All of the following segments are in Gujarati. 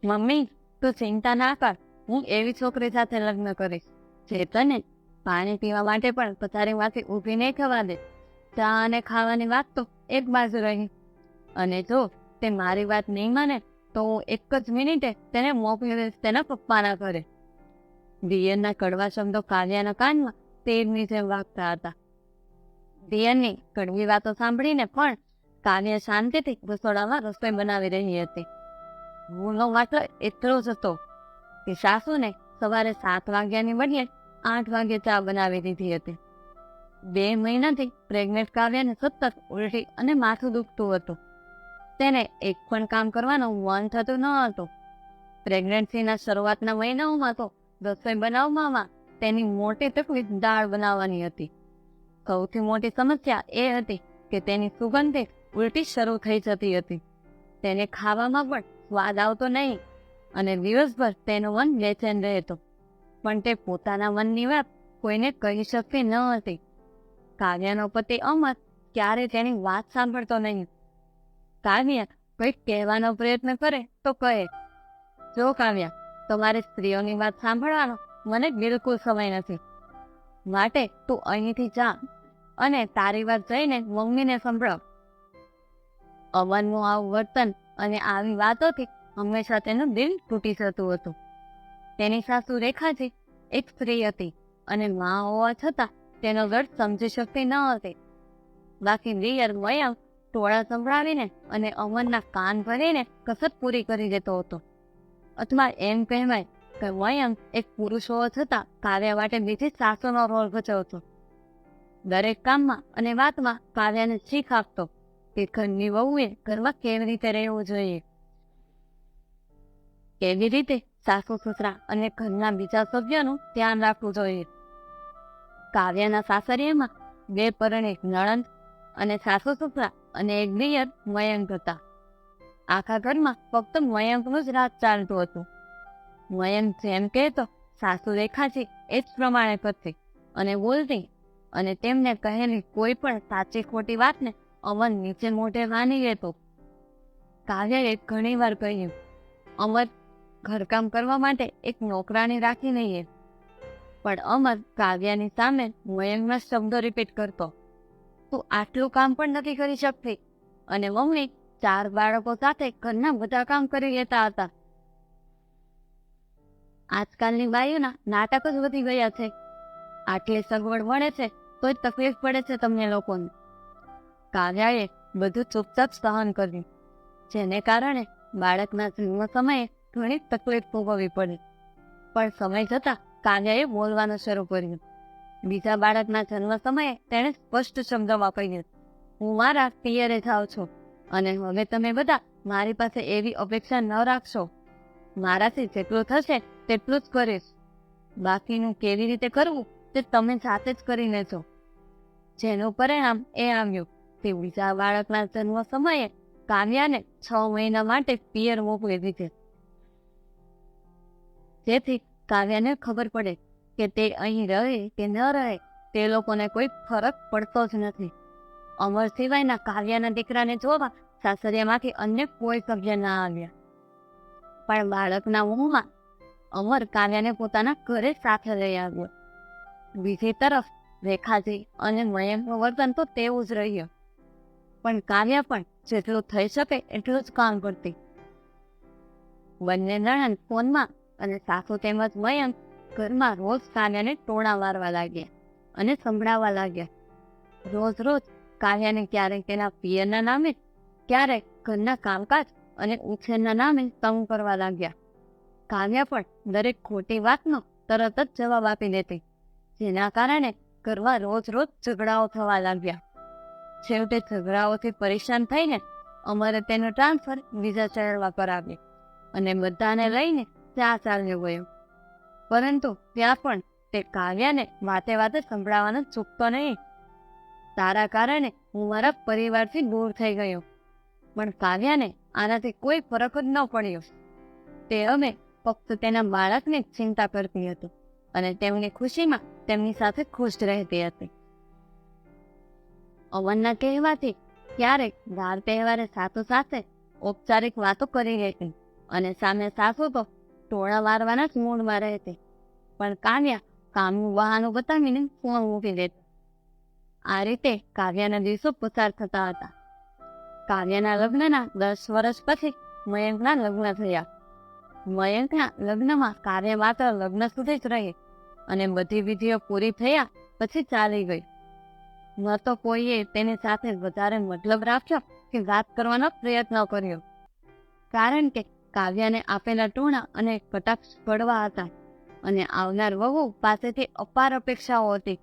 મમ્મી, તું ચિંતા ના કર. હું એવી છોકરી સાથે લગ્ન કરીશ જે તને પાણી પીવા માટે પણ પથારીમાંથી ઊભી નહીં થવા દે. ચા અને ખાવાની વાત તો એક બાજુ રહી, અને જો તે મારી વાત નહીં માને તો હું એક જ મિનિટે તેને મોકલી દઈશ તેના પપ્પાના ઘરે. દિયરના કડવા શબ્દો કાવ્યાના કાનમાં તીરની જેમ વાગતા હતા. દિયરની કડવી વાતો સાંભળીને પણ કાવ્ય શાંતિથી રસોડામાં રસોઈ બનાવી રહી હતી. ભૂલનો માત્ર એટલો જ હતો કે સાસુને સવારે 7 વાગ્યાની બદલે 8 વાગે ચા બનાવી દીધી હતી. 2 મહિનાથી પ્રેગ્નેન્ટ કાવ્યાને સતત ઉલટી અને માથું દુખતું હતું. તેને એક પણ કામ કરવાનું મન થતું ન હતું. પ્રેગ્નન્સીના શરૂઆતના મહિનાઓમાં તો રસોઈ બનાવવામાં તેની મોટી તકલીફ દાળ બનાવવાની હતી. સૌથી મોટી સમસ્યા એ હતી કે તેની સુગંધથી ઉલટી શરૂ થઈ જતી હતી. તેને ખાવામાં પણ સ્વાદ આવતો નહીં અને દિવસભર તેનું મન બેચેન રહેતું. પણ તે પોતાના મનની વાત કોઈને કહી શકતી ન હતી. કાવ્યાનો પતિ અમર ક્યારે તેની વાત સાંભળતો નહીં. કાવ્ય કંઈક કહેવાનો પ્રયત્ન કરે તો કહે, જો કાવ્યા, તમારી સ્ત્રીઓની વાત સાંભળવાનો મને બિલકુલ સમય નથી, માટે તું અહીંથી જા અને તારી વાત જઈને મમ્મીને સંભળાવ. અમરનું આવું વર્તન અને આવી વાતોથી હંમેશા તેનું દિલ તૂટી જતું હતું. તેની સાસુ રેખાજી એક સ્ત્રી હતી અને મા હોવા છતાં તેનો દર્દ સમજી શકતી ન હતી. બાકી દિયર મયંક ટોળા સંભળાવીને અને અમરના કાન ભરીને કસર પૂરી કરી દેતો હતો. અથવા એમ કહેવાય કે મયંક એક પુરુષ હોવા છતાં કાવ્યા માટે બીજી સાસુનો રોલ ભજવતો. દરેક કામમાં અને વાતમાં કાવ્યાને શીખ આપતો કે ઘરની વહુએ ઘરમાં કેવી રીતે રહેવું જોઈએ, કેવી રીતે સાસુ સસરા અને ઘરના બીજા સભ્યોનું ધ્યાન રાખવું જોઈએ. કાવ્યાના સાસરિયામાં 2 પરણિત નણંદ અને સાસુ સસરા અને એક દિયર મયંક હતા. આખા ઘરમાં ફક્ત મયંકનું જ રાજ ચાલતું હતું. મયંક જેમ કહેતો સાસુ રેખાજી એ જ પ્રમાણે કરતી અને બોલતી, અને તેમને કહેલી કોઈ પણ સાચી ખોટી વાતને અમર નીચે મોઢે માની લેતો. કાવ્યાએ ઘણી વાર કહ્યું, અમર ઘરકામ કરવા માટે એક નોકરાણી રાખી લઈએ. પણ અમર કાવ્યાની સામે મયંકના શબ્દો રિપીટ કરતો, તું આટલું કામ પણ નથી કરી શકતી, અને મમ્મી 4 બાળકો સાથે ઘરના બધા કામ કરી લેતા હતા. આજકાલની બાઈઓના નાટક જ વધી ગયા છે. આટલી સગવડ મળે છે તોય તકલીફ પડે છે તમને લોકોને. કાવ્યાએ બધું ચૂપચાપ સહન કર્યું, જેને કારણે બાળકના જન્મ સમયે ઘણી તકલીફ ભોગવવી પડી. પણ સમય જતાં કાવ્યાએ બોલવાનું શરૂ કર્યું. બીજા બાળકના જન્મ સમયે તેણે સ્પષ્ટ શબ્દોમાં કહ્યું, હું મારા પિયરે જાઉં છું અને હવે તમે બધા મારી પાસે એવી અપેક્ષા ન રાખશો. મારાથી જેટલું થશે તેટલું જ કરીશ. બાકીનું કેવી રીતે કરવું તે તમે જાતે જ કરી લેજો. જેનું પરિણામ એ આવ્યું કે બીજા બાળકના જન્મ સમયે કાવ્યાને 6 મહિના માટે પિયર મોકલી દીધી. જેથી કાવ્યાને ખબર પડે કે તે અહીં રહે કે ન રહે તે લોકોને કોઈ ફરક પડતો જ નથી. અમર સિવાયના કાવ્યાના દીકરાને જોવા સાસરિયામાંથી અન્ય કોઈ સભ્ય ના આવ્યા. પણ બાળકના મોહમાં અમર કાવ્યાને પોતાના ઘરે સાથે લઈ આવ્યો. બીજી તરફ રેખાજી અને મયંકનું વર્તન તો તેવું જ રહ્યું. પણ કાવ્યા પણ જેટલું થઈ શકે એટલું જ કામ કરતી. બંને નણંદ ફોનમાં અને સાસુ તેમજ મયંક ઘરમાં રોજ કાવ્યાને ટોણા મારવા લાગ્યા અને સંભળાવવા લાગ્યા. રોજ કાવ્યાને ક્યારેક તેના પિયરના નામે, ક્યારેક ઘરના કામકાજ અને ઉછેરના નામે તંગ કરવા લાગ્યા. કાવ્યા પણ દરેક ખોટી વાતનો તરત જ જવાબ આપી દેતી, જેના કારણે ઘરમાં રોજ ઝઘડાઓ થવા લાગ્યા. છેવટે ઝઘડાઓથી પરેશાન થઈને અમારે તેનું ટ્રાન્સફર બીજા શહેરમાં કરાવ્યું અને બધાને લઈને ત્યાં ચાલ્યો ગયો. પરંતુ ત્યાં પણ તે કાવ્યાને વાતે વાતે સંભળાવવાનું ચૂકતો નહીં. તારા કારણે હું મારા પરિવારથી દૂર થઈ ગયો. પણ કાવ્યાને આનાથી કોઈ ફરક જ ન પડ્યો. તે હવે ફક્ત તેના બાળકની ચિંતા કરતી હતી અને તેમની ખુશીમાં તેમની સાથે ખુશ રહેતી હતી. અમરના કહેવાથી ક્યારેક વાર તહેવારે સાસુ સાથે ઔપચારિક વાતો કરી લેતી અને સામે સાસુ તો ટોળા વારવાના જ મૂડમાં રહેતી, પણ કાવ્યા કામનું બહાનું બતાવીને ફોન મૂકી દેતી. આ રીતે કાવ્યાના દિવસો પસાર થતા હતા. કાવ્યાના લગ્નના 10 વર્ષ પછી મયંકના લગ્ન થયા. મયંકના લગ્નમાં કાવ્ય માત્ર લગ્ન સુધી જ રહી અને બધી વિધિઓ પૂરી થયા પછી ચાલી ગઈ. ન તો કોઈએ તેની સાથે વધારે મતલબ રાખ્યો કે વાત કરવાનો પ્રયત્ન કર્યો, કારણ કે કાવ્યાને આપેલા ટોણા અને કટાક્ષ પડવા હતા અને આવનાર વહુ પાસેથી અપાર અપેક્ષાઓ હતી.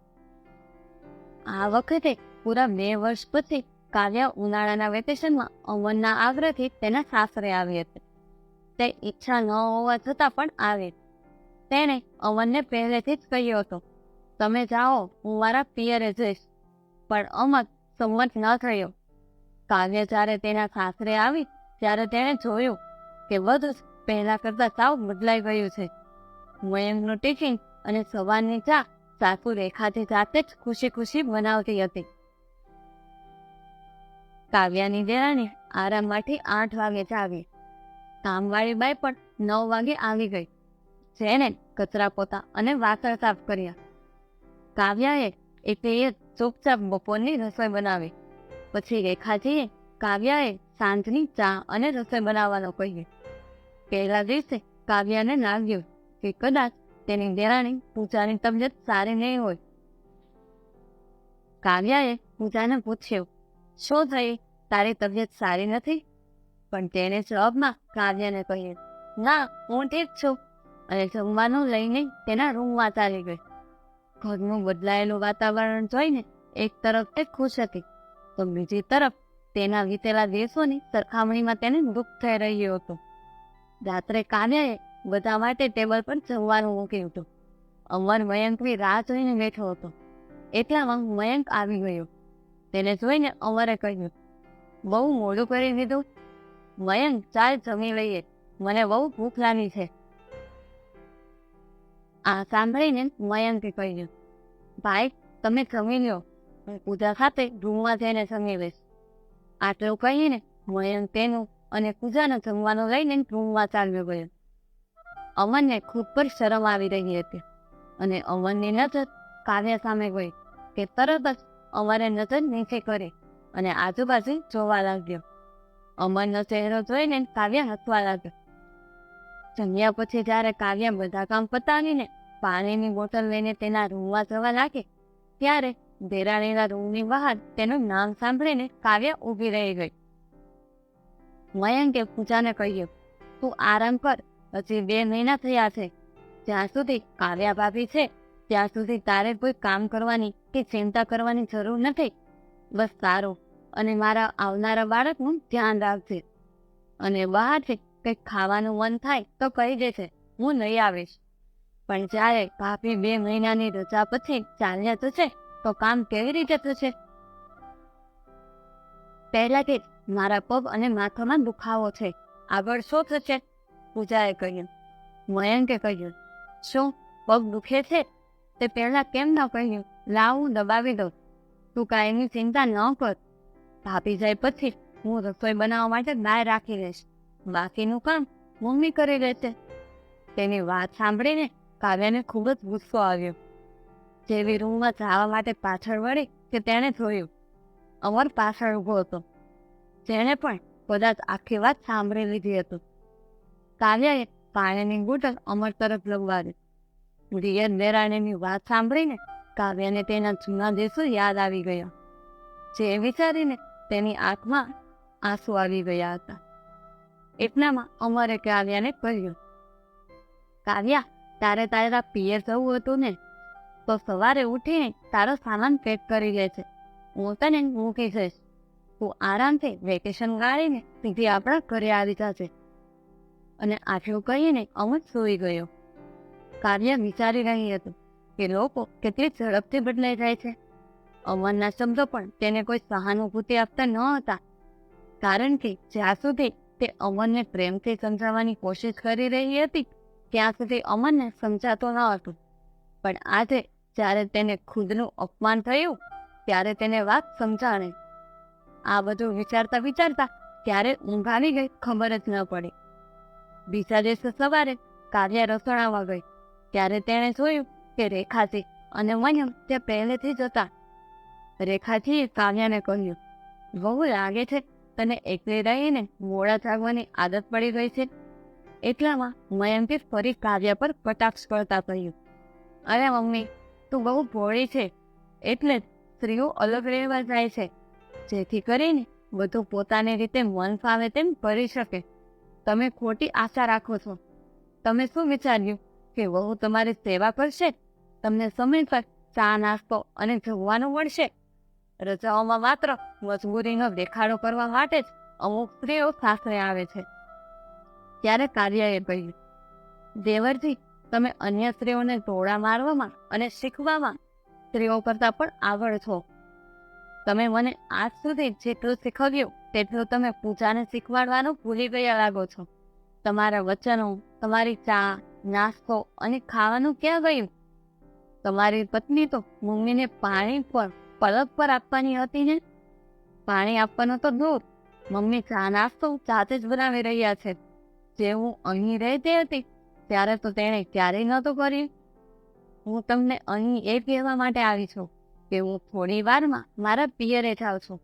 આ વખતે પૂરા 2 વર્ષ પછી કાવ્યા ઉનાળાના વેકેશનમાં અમનના આગ્રહથી તેના સાસરે આવી હતી. તે ઈચ્છા ન હોવા છતાં પણ આવી. તેણે અમનને પહેલેથી જ કહ્યું હતું, તમે જાઓ, હું મારા પિયરે જઈશ. પણ અમન સંમત ન થયો. કાવ્ય જ્યારે તેના સાસરે આવી ત્યારે તેણે જોયું કે બધું જ પહેલા કરતા સાવ બદલાઈ ગયું છે. મયંકનું ટિફિન અને સવારની ચા સાસુ રેખાથી જાતે જ ખુશી ખુશી બનાવતી હતી. કાવ્યાની દેરાણી આરામમાંથી 8 વાગે જ આવી. કામવાળી બાઈ પણ 9 વાગે આવી ગઈ, જેને કચરા પોતા અને વાસણ સાફ કર્યા. કાવ્યાએ એટલે ચૂપચાપ બપોરની રસોઈ બનાવી. પછી રેખાજીએ કાવ્યાએ સાંજની ચા અને રસોઈ બનાવવાનો કહ્યું. પહેલા દિવસે કાવ્યાને લાગ્યું કે કદાચ તેની દેરાણી પૂજાની તબિયત સારી નહીં હોય. કાવ્યાએ પૂજાને પૂછ્યું, શું થઈ, તારી તબિયત સારી નથી? પણ તેણે જવાબમાં કાવ્યાને કહ્યું, ના, હું ઠીક છું, અને જમવાનું લઈને તેના રૂમમાં ચાલી ગઈ. ઘરનું બદલાયેલું વાતાવરણ જોઈને એક તરફ તે ખુશ હતી, તો બીજી તરફ તેના વીતેલા દિવસોની સરખામણીમાં તેને દુઃખ થઈ રહ્યું હતું. રાત્રે કાવ્યાએ બધા માટે ટેબલ પર જમવાનું મૂક્યું હતું. અમર મયંકની રાહ જોઈને બેઠો હતો. એટલામાં મયંક આવી ગયો. તેને જોઈને અમરે કહ્યું, બહુ મોડું કરી દીધું. મયંક, ચાલ જમી લઈએ, મને બહુ ભૂખ લાગી છે. આ સાંભળીને મયંકે કહ્યું, ભાઈ, તમે જમી લો, હું પૂજા સાથે રૂમમાં જઈને જમી લઈશ. આટલું કહીને મયંક તેનું અને પૂજાનું જમવાનું લઈને રૂમમાં ચાલ્યો ગયો. અમનને ખુદ પર શરમ આવી રહી હતી અને અમનની નજર કાવ્ય સામે ગઈ કે તરત જ અમરે નજર નીચે કરી અને આજુબાજુ જોવા લાગ્યો. અમરનો ચહેરો જોઈને કાવ્ય હસવા લાગ્યો. જમ્યા પછી જ્યારે કાવ્ય બધા કામ પતાવીને પાણીની બોટલ લઈને તેના રૂમમાં જવા લાગે ત્યારે દેરાણીના રૂમની બહાર તેનું નામ સાંભળીને કાવ્ય ઊભી રહી ગઈ. મયંકે પૂજાને કહ્યું, તું આરામ કર, હજી 2 મહિના થયા છે. જ્યાં સુધી કાવ્યા ભાભી છે ત્યાં સુધી તારે કોઈ કામ કરવાની કે ચિંતા કરવાની જરૂર નથી. બસ તારું અને મારા આવનારા બાળકનું ધ્યાન રાખજે. અને બહારથી કંઈક ખાવાનું મન થાય તો કહી દેશે, હું લઈ આવીશ. પણ જ્યારે ભાભી 2 મહિનાની રજા પછી ચાલ્યા જશે તો કામ કેવી રીતે થશે? પહેલાથી જ મારા પગ અને માથામાં દુખાવો છે, આગળ શું થશે? પૂજાએ કહ્યું. મયંકે કહ્યું, શું પગ દુખે છે? તે પહેલા કેમ ન કહ્યું? લાવ, હું દબાવી દઉં. તું કાંઈની ચિંતા ન કર. ભાભી જાય પછી હું રસોઈ બનાવવા માટે બહાર રાખી લઈશ. બાકીનું કામ મમ્મી કરી લેશે. તેની વાત સાંભળીને કાવ્યાને ખૂબ જ ગુસ્સો આવ્યો. જેવી રૂમમાં જવા માટે પાછળ વળી કે તેણે જોયું અમર પાછળ ઊભો હતો. જેણે પણ કદાચ આખી વાત સાંભળી લીધી હતી. કાવ્યાએ પાણીની બોટલ અમર તરફ લંબાવી. રિયર દેરાણીની વાત સાંભળીને કાવ્યાને તેના જૂના દિવસો યાદ આવી ગયા. જે વિચારીને તેની આંખમાં આંસુ આવી ગયા હતા. એટલામાં અમરે કાવ્યાને કહ્યું, કાવ્યા, તારે તારા પિયર જવું હતું ને, તો સવારે ઉઠીને તારો સામાન પેક કરી લે છે. હું તને મૂકી જઈશ. તું આરામથી વેકેશન ગાળીને સીધી આપણા ઘરે આવી જશે. અને આટલું કહીને અમર સૂઈ ગયો. કાવ્ય વિચારી રહી હતી કે લોકો કેટલી ઝડપથી બદલાઈ જાય છે. અમરના શબ્દો પણ તેને કોઈ સહાનુભૂતિ આપતા ન હતા, કારણ કે જ્યાં સુધી તે અમરને પ્રેમથી સમજાવવાની કોશિશ કરી રહી હતી ત્યાં સુધી અમરને સમજાતો ન હતું. પણ આજે જ્યારે તેને ખુદનું અપમાન થયું ત્યારે તેને વાત સમજાણી. આ બધું વિચારતા વિચારતા ક્યારે ઊંઘ આવી ગઈ ખબર જ ન પડી. બીજા દિવસે સવારે કાવ્યા રસોડામાં ગઈ ત્યારે તેણે જોયું કે રેખાજી અને મયંક તે પહેલેથી જ હતા. રેખાજીએ કાવ્યાને કહ્યું, બહુ લાગે છે તને એકલી રહીને મોડા જાગવાની આદત પડી ગઈ છે. એટલામાં મયંકે ફરી કાવ્યા પર કટાક્ષ કરતા કહ્યું, અરે મમ્મી, તું બહુ ભોળી છે, એટલે જ સ્ત્રીઓ અલગ રહેવા જાય છે, જેથી કરીને બધું પોતાની રીતે મન ફાવે તેમ કરી શકે. તમે ખોટી આશા રાખો છો. તમે શું વિચાર્યું કે વહુ તમારી સેવા કરશે, તમને સમય પર ચા નાસ્તો અને જમવાનું મળશે? રજાઓમાં માત્ર મજબૂરીનો દેખાડો કરવા માટે જ અમુક સ્ત્રીઓ સાસરે આવે છે. ત્યારે કાવ્યાએ કહ્યું, દેવરજી, તમે અન્ય સ્ત્રીઓને ટોળા મારવામાં અને શીખવામાં સ્ત્રીઓ કરતાં પણ આગળ છો. તમે મને આજ સુધી જેટલું શીખવ્યું તેટલું તમે પૂજાને શીખવાડવાનું ભૂલી ગયા લાગો છો. તમારા વચનો, તમારી ચા, નાસ્તો અને ખાવાનું ક્યાં ગયું? તમારી પત્ની તો મમ્મીને પાણી પણ પલક પર આપવાની હતી ને? પાણી આપવાનું તો દૂર, મમ્મી ચા નાસ્તો જાતે જ બનાવી રહ્યા છે. જે હું અહીં રહેતી હતી ત્યારે તો તેણે ક્યારેય નહોતું કર્યું. હું તમને અહીં એ કહેવા માટે આવી છું કે હું થોડી વારમાં મારા પિયરે જાઉં છું.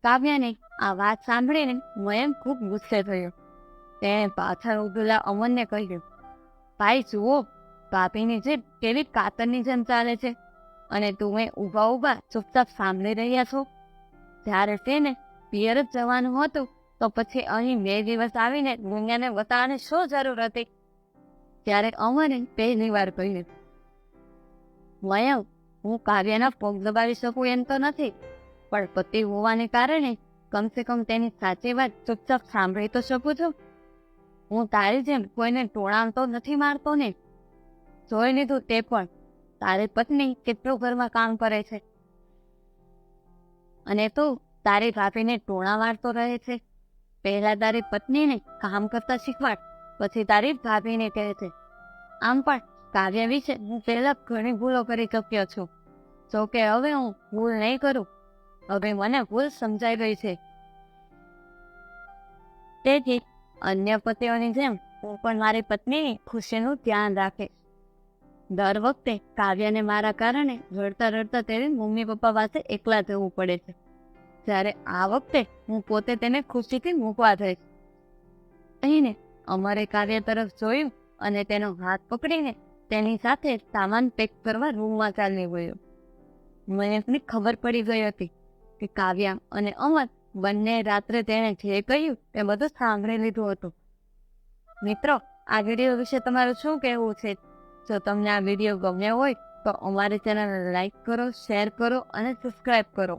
કાવ્યાને આ વાત સાંભળીને મયંક ખૂબ ગુસ્સે થયો. તેણે પાછળ ઉભેલા અમનને કહ્યું, ભાઈ જુઓ, ભાભીની જીભ કેવી કાતરની જેમ ચાલે છે અને તમે ઊભા ઊભા ચૂપચાપ સાંભળી રહ્યા છો. જ્યારે તેને પિયર જ જવાનું હતું તો પછી અહીં 2 દિવસ આવીને દુનિયાને બતાવવાની શું જરૂર હતી? ત્યારે અમરે પહેલી વાર કહ્યું, મયંક, હું કાવ્યના પગ દબાવી શકું એમ તો નથી, પણ પતિ હોવાને કારણે કમસે કમ તેની સાચી વાત ચૂપચાપ સાંભળી તો શકું છું. હું તારી જેમ કોઈને ટોળામતો નથી મારતો ને. જોઈ લીધું તે પણ, તારી પત્ની કેટલું ઘરમાં કામ કરે છે અને તું તારી ભાભીને ટોળા મારતો રહે છે. પહેલા તારી પત્નીને કામ કરતા શીખવાડ, પછી તારી ભાભીને કહે છે. આમ પણ કાવ્ય વિશે હું પહેલા ઘણી ભૂલો કરી ચૂક્યો છું. જોકે હવે હું ભૂલ નહીં કરું. હવે મને ભૂલ સમજાઈ ગઈ છે. તેથી અન્ય પતિઓની જેમ હું પણ મારી પત્નીની ખુશીનું ધ્યાન રાખીશ. દર વખતે કાવ્યને મારા કારણે રડતા રડતા તેની મમ્મી પપ્પા પાસે એકલા જવું પડે છે, જ્યારે આ વખતે હું પોતે તેને ખુશીથી મૂકવા જઈશ. અહીંને અમારે કાવ્ય તરફ જોયું અને તેનો હાથ પકડીને તેની સાથે સામાન પેક કરવા રૂમમાં ચાલી ગયો. મયંકને ખબર પડી ગઈ હતી કે કાવ્યા અને અમર બંને રાત્રે તેણે જે કહ્યું તે બધું સાંભળી લીધું હતું. મિત્રો, આ વિડીયો વિશે તમારું શું કહેવું છે? જો તમને આ વિડીયો ગમ્યો હોય તો અમારી ચેનલને લાઈક કરો, શેર કરો અને સબસ્ક્રાઈબ કરો.